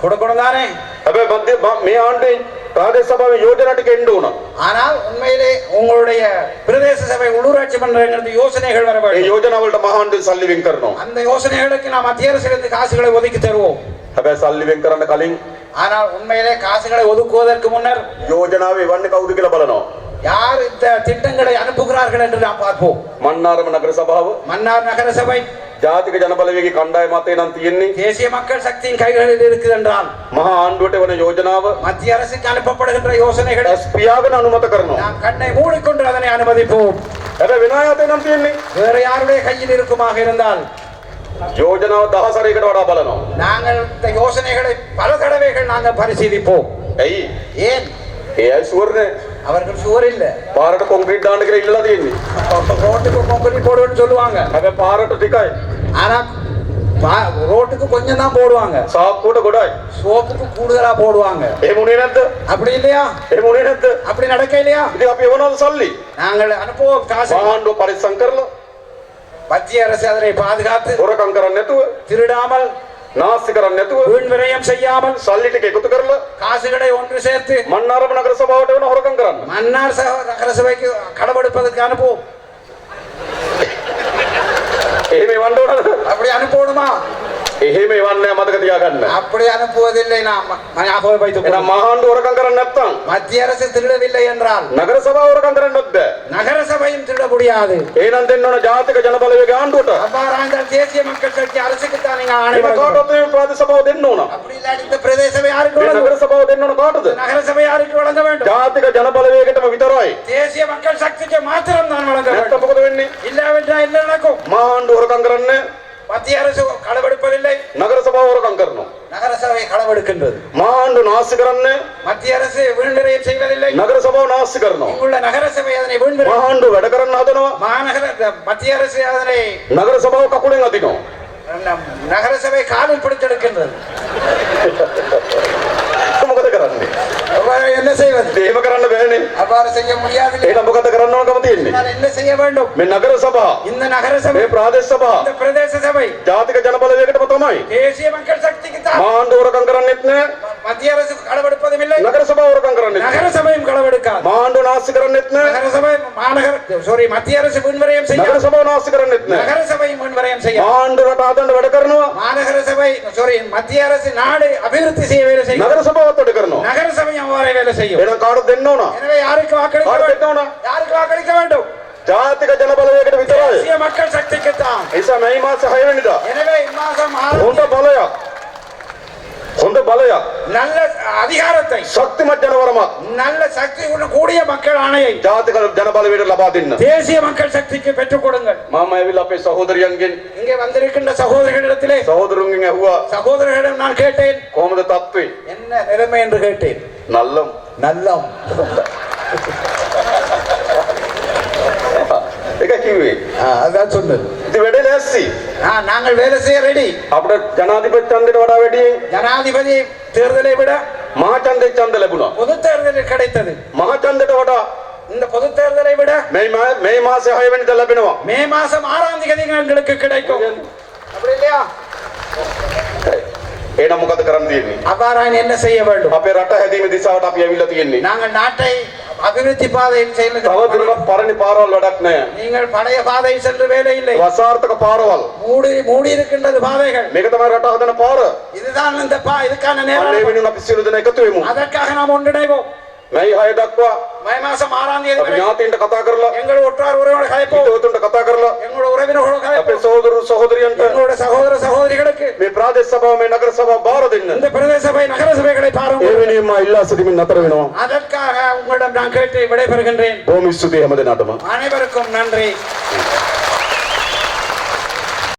கொடுக்கணும் தானே? හැබැයි මේ ආණ්ඩුවේ ප්‍රාදේශ සභාවේ යෝජනා ටික එන්න ඕන. ஆனால் உண்மையிலே உங்களுடைய பிரதேச சபை உள்ளூராட்சி மன்றங்களுக்கு யோசனைகள் வர ඒ வேண்டும். යෝජනා වලට මහා ආණ්ඩුවෙන් සල්ලි වෙන් කරනවා. அந்த யோசனைகளுக்கு நாம் மத்திய அரசிலிருந்து காசுகளை ஒதுக்கி தருவோம். හැබැයි සල්ලි වෙන් කරන්න කලින් ஆனால் உண்மையிலே காசுகளை ஒதுக்குவதற்கு முன்னர் යෝජනාව එවන්නේ කවුද කියලා බලනවා. யார் இந்த திட்டங்களை அனுப்புகிறார்கள் என்று நாம் பார்ப்போம். මන්නාරම නගර සභාව மன்னார் நகர சபை ජාතික ජනබලවේගයේ කණ්ඩායම මතේ නම් තියෙන්නේ தேசிய மக்கள் சக்தியின் கைகளில் இருக்குது என்றால் මහා ආණ්ඩුවට වන යෝජනාව மத்திய அரசுக்கு அனுப்பப்படுகின்ற யோசனைகளை ඇස් පියාගෙන අනුමත කරනවා. நாம் கண்ணை மூடிக்கொண்டு அதனை அனுமதிப்போம். හැබැයි විනායතේ නම් තියෙන්නේ வேற யாருடைய கையில் இருக்குமாக இருந்தால் යෝජනාව 10 වඩා බලනවා. நாங்கள் இந்த யோசனைகளை பல தடவைகள் நாங்கள் பரிசீலிப்போம். ඇයි? ஏன்? ඒ අය සුවර්නේ அவர்கள் சுவர் இல்ல, පාරට කොන්ක්‍රීට් දාන්න කියලා ඉල්ලලා තියෙන්නේ. ரோட்டுக்கு கொங்கிரீட் போடுவேன்னு சொல்லுவாங்க. හැබැයි පාරට ටිකයි ஆனா ரோட்டுக்கு கொஞ்சம் தான் போடுவாங்க, සාක්කුවට ගොඩයි. சோப்புக்கு கூடுதலா போடுவாங்க. එහෙම උනේ නැද්ද? அப்படி இல்லையா? එහෙම උනේ නැද්ද? அப்படி நடக்க இல்லையா? ඉතින් අපි එවනවද සල්ලි? நாங்கள் அனுப்புவோம் காசு. ආණ්ඩුව පරිස්සම් කරලා மத்திய அரசு அதனை பாதுகாத்து හොරකම් කරන්නේ නැතුව திருடாமல் නාස්ති කරන්නේ නැතුව வீண் விரயம் செய்யாமல் සල්ලි ටික එකතු කරලා காசுகளை ஒன்று சேர்த்து මන්නාරම නගර සභාවට වෙන හොරකම් කරන්න. மன்னார் நகர சபைக்கு கடவெடுப்பதற்கு அனுப்புவோம். එහෙම එවන්න ඕනද? அப்படி அனுப்பணுமா? එහෙම එවන්නේ නැහැ, මතක තියාගන්න. அப்படி அனுப்புவதில்லை. நாம் ஞாபகம் வைத்துக் එහෙනම් මහා ආණ්ඩුව හොරකම් කරන්නේ නැත්නම් மத்திய அரசு திருடவில்லை என்றால் නගර සභාව හොරකම් කරන්නත් බෑ. நகர சபையும் திருட முடியாது. එහෙනම් දෙන්න ඕන ජාතික ජනබලවේග ආණ්ඩුවට. அவ்வாறான தேசிய மக்கள் சக்தி அரசுக்கு தான் நீங்க ஆணை ඒක வழங்கணும். කාටවත් මේ ප්‍රාදේශ සභාව දෙන්න ඕන. அப்படி இல்லாட்டி இந்த பிரதேச சபை யாருக்கு මේ வழங்கும்? නගර සභාව දෙන්න ඕන කාටද? நகர சபை யாருக்கு வழங்க வேண்டும்? ජාතික ජනබලවේගයටම විතරයි. தேசிய மக்கள் சக்திக்கு மாத்திரம் தான் வழங்க නැත්නම් வேண்டும். මොකද වෙන්නේ? இல்லாவிட்டால் என்ன நடக்கும்? මහා ආණ්ඩුව හොරකම් කරන්නේ மத்திய அரசு களவெடுப்பதில்லை, නගර සභාව හොරකම් කරනවා. நகர சபை களவெடுக்கின்றது. මහා ආණ්ඩුව නාස්ති කරන්නේ மத்திய அரசு வீண் விரயம் செய்வதில்லை, නගර සභාව නාස්ති කරනවා. இங்குள்ள நகர சபை அதனை வீண் விரயம். මහා ආණ්ඩුව වැඩ කරන්න හදනවා. மாநகர மத்திய அரசு அதனை නගර සභාව කකුලෙන් අදිනවා. நகர சபை காலில் பிடித்தெடுக்கின்றது. මොකද කරන්නේ? என்ன செய்வது? දේව කරන්න බෑනේ. அவ்வாறு செய்ய முடியாது. එහෙනම් මොකද කරන්න ඕනකම තියෙන්නේ? நான் என்ன செய்ய வேண்டும்? මේ නගර සභා, இந்த நகர சபை, මේ ප්‍රාදේශ සභා, இந்த பிரதேச சபை ජාතික ජනබලවේගයකටම තමයි. தேசிய மக்கள் சக்திக்கு தான். මාණ්ඩු හොරකම් කරන්නෙත් නෑ. மத்திய அரசு களவெடுப்பதும் இல்லை, නගර සභාව හොරකම් කරන්නෙත් නෑ. நகர சபையும் களவெடுக்காது. මාණ්ඩු නාස්ති කරන්නෙත් නෑ. நகர சபை மாநகர மத்திய அரசு முன்வரையும் செய்ய, නගර සභාව නාස්ති කරන්නෙත් නෑ. நகர சபையும் முன்வரையும் செய்ய, මාණ්ඩු රට හදන්න වැඩ කරනවා. மாநகர சபை மத்திய அரசு நாடு அபிவிருத்தி செய்ய வேலை செய்யும், නගර සභාවත් වැඩ කරනවා. நகர சபையும் அவ்வாறே வேலை செய்யும். එහෙනම් කාටද දෙන්න ඕන? எனவே யாருக்கு வாக்களிக்க කාටද வேண்டும்? දෙන්න ඕන? யாருக்கு வாக்களிக்க வேண்டும்? ජාතික ජනබලවේගයට විතරයි. தேசிய மக்கள் சக்திக்கு தான். ඒ නිසා මේ මාස 6 වෙනිදා எனவே இம்மாதம் හොඳ බලයක්, හොඳ බලයක්, நல்ல அதிகாரத்தை, ශක්තිමත් ජනවරමක් நல்ல சக்தி உள்ள கூடிய மக்கள் ஆணையை ජාතික ජනබලවේගයට ලබා දෙන්න. தேசிய மக்கள் சக்திக்கு பெற்றுக் கொடுங்கள். මම ඇවිල්ලා අපේ සහෝදරියන්ගෙන් இங்கே வந்திருக்கின்ற சகோதரர்களிடத்திலே, සහෝදරුන්ගෙන් ඇහුවා சகோதரர்களிடம் நான் கேட்டேன், කොහොමද තත්ත්වේ? என்ன நிலைமை என்று கேட்டேன். නල්ලම් நல்லம். ඒක කිව්වේ. அதான் சொன்னது. ඉතින් වැඩේ නැස්සි. நாங்கள் வேலை செய்ய ரெடி. අපිට ජනාධිපති ඡන්දයට වඩා වැඩියෙන් ஜனாதிபதி தேர்தலை விட මහා ඡන්දේ ඡන්ද ලැබුණා. பொது தேர்தலில் கிடைத்தது. මහා ඡන්දයට වඩා இந்த பொது தேர்தலை விட මේ මාසේ 6 වෙනිදා ලැබෙනවා. மே மாசம் 6ஆம் தேதி எங்களுக்கு கிடைக்கும். அப்படி இல்லையா? එහෙනම් මොකද කරන්න තියෙන්නේ? அவ்வாறான என்ன செய்ய வேண்டும்? අපේ රට හැදීමේ දිශාවට අපි ඇවිල්ලා තියෙන්නේ. நாங்கள் நாட்டை அபிவிருத்தி பாதையில் තව செல்ல, දුරටත් පරණ පාරවල් වැඩක් නැහැ. நீங்கள் பழைய பாதை சென்று வேலை இல்லை. වසාර්ථක පාරවල්. மூடி இருக்கின்றது பாதைகள். මේක තමයි රට හදන පාර. இதுதான் இந்த இதுக்கான අන්න ඒ நேரம். වෙනුවෙන් අපි සියලු දෙනා එකතු වෙමු. அதற்காக நாம் ஒன்றிணைவோம். මේ 6 දක්වා மே மாசம் 6ஆம் தேதி අපි வரை ඥාතීන්ට කතා කරලා, எங்கள் ஒற்றார் உறவினர்கள் கலைப்போம், හිතවතුන්ට කතා කරලා, எங்களோட உறவினர்களோட අපේ கலைப்போம், සහෝදර සහෝදරියන්ට எங்களோட சகோதர சகோதரிகளுக்கு මේ ප්‍රාදේශ සභාව, මේ නගර සභාව බාර දෙන්න. இந்த பிரதேச சபை நகர சபைகளை ඒ பாருங்கள். වෙනුවෙන් මා ඉල්ලා සිටීමෙන් නතර වෙනවා. அதற்காக உங்களிடம் நான் கேட்டு விடைபெறுகின்றேன். බොහොම ස්තුතියි හැම දිනකටම. அனைவருக்கும் நன்றி.